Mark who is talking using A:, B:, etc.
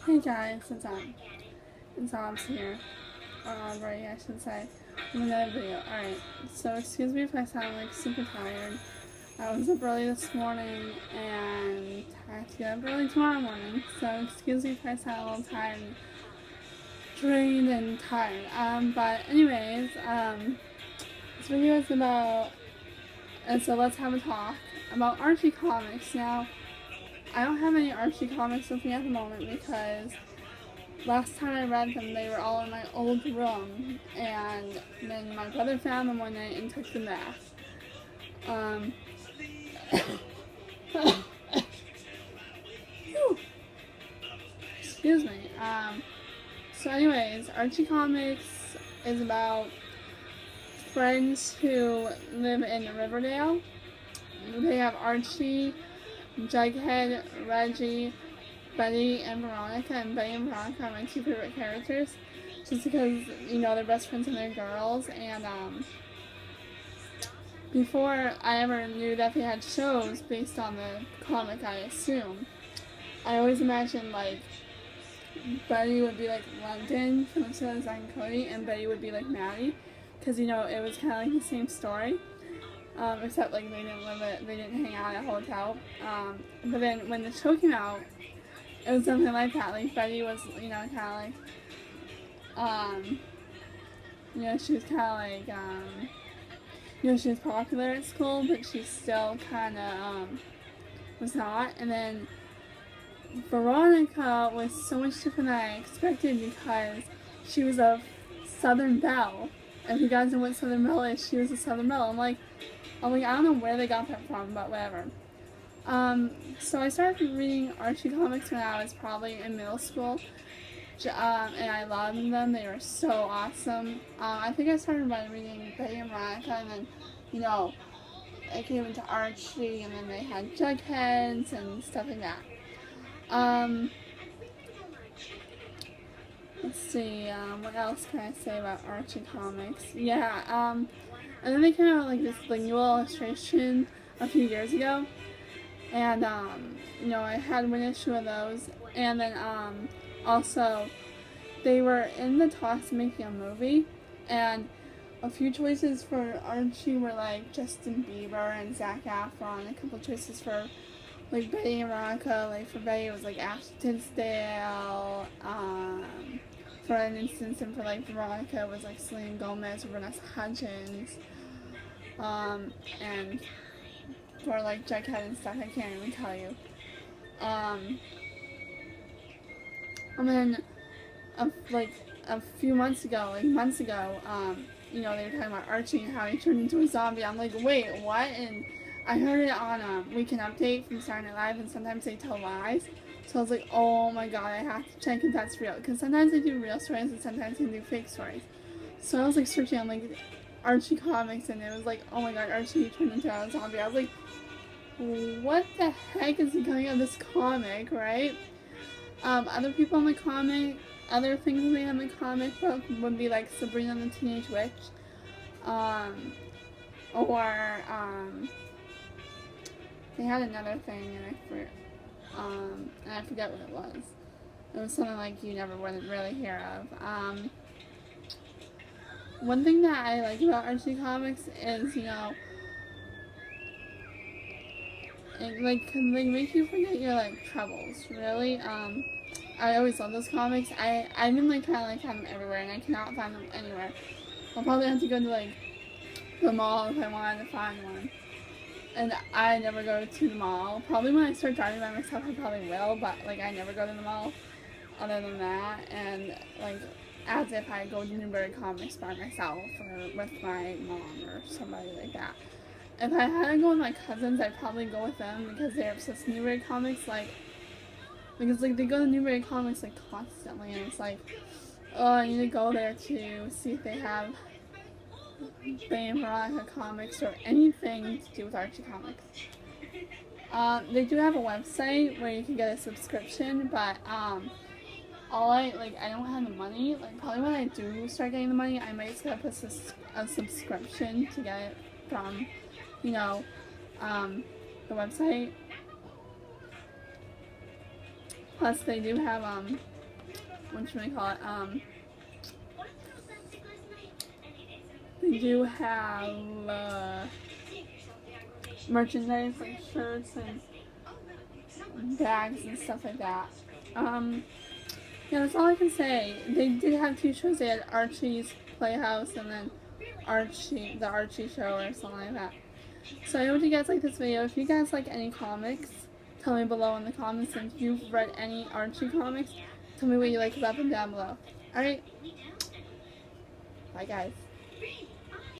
A: Hey guys, it's Archie here. Right, I should say. In another video. Alright, so excuse me if I sound like super tired. I was up early this morning and I have to get up early tomorrow morning, so excuse me if I sound a little tired, drained and tired. But anyways, this video is about, and so let's have a talk about Archie comics. Now, I don't have any Archie comics with me at the moment because last time I read them, they were all in my old room, and then my brother found them one night and took them back. Excuse me. So anyways, Archie Comics is about friends who live in Riverdale. They have Archie, Jughead, Reggie, Betty and Veronica, and Betty and Veronica are my two favorite characters, just because, you know, they're best friends and they're girls, and, before I ever knew that they had shows based on the comic, I assume, I always imagined, like, Betty would be, like, London from the show of Zack and Cody, and Betty would be, like, Maddie, because, you know, it was kind of like the same story. Except, like, they didn't hang out at a hotel, but then when the show came out, it was something like that. Like, Betty was, you know, kind of like, you know, she was kind of like, you know, she was popular at school, but she still kind of, was not. And then Veronica was so much different than I expected because she was a Southern Belle. And if you guys know what Southern Belle is, she was a Southern Belle. I'm like, I don't know where they got that from, but whatever. So I started reading Archie comics when I was probably in middle school, and I loved them. They were so awesome. I think I started by reading Betty and Veronica, and then, you know, I came into Archie, and then they had Jugheads and stuff like that. Let's see, what else can I say about Archie comics? Yeah, and then they came out like this like new illustration a few years ago. And, you know, I had one issue of those. And then, also, they were in the talks of making a movie. And a few choices for Archie were, like, Justin Bieber and Zac Efron. A couple choices for, like, Betty and Veronica. Like, for Betty, it was, like, Ashley Tisdale. For an instance, and for, like, Veronica, it was, like, Selena Gomez or Vanessa Hudgens. And for, like, Jughead and stuff, I can't even tell you. And then, like, a few months ago, you know, they were talking about Archie and how he turned into a zombie. I'm like, wait, what? And I heard it on Weekend Update from Saturday Night Live, and sometimes they tell lies. So I was like, oh my god, I have to check if that's real. Because sometimes they do real stories, and sometimes they do fake stories. So I was, like, searching on, like, Archie comics, and it was like, oh my god, Archie turned into a zombie. I was like, what the heck is coming out of this comic, right? Other people in the comic, other things they have in the comic book would be like Sabrina the Teenage Witch, or they had another thing and I forget what it was. It was something like you never would really hear of. One thing that I like about Archie comics is, you know, it, like, can they make you forget your, like, troubles, really. I always love those comics. I've been, like, kind of, like, have them everywhere, and I cannot find them anywhere. I'll probably have to go to, like, the mall if I wanted to find one. And I never go to the mall. Probably when I start driving by myself, I probably will, but, like, I never go to the mall other than that. And, like, as if I go to Newbury Comics by myself or with my mom or somebody like that. If I had to go with my cousins, I'd probably go with them because they're obsessed with Newbury Comics, like, because, like, they go to Newbury Comics, like, constantly, and it's like, oh, I need to go there to see if they have Betty and Veronica comics or anything to do with Archie comics. They do have a website where you can get a subscription, but, I don't have the money. Like, probably when I do start getting the money, I might set up a subscription to get it from, you know, the website. Plus, they do have, they do have merchandise like shirts and bags and stuff like that. Yeah, that's all I can say. They did have two shows. They had Archie's Playhouse and then the Archie show or something like that. So I hope you guys like this video. If you guys like any comics, tell me below in the comments. And if you've read any Archie comics, tell me what you like about them down below. Alright? Bye guys.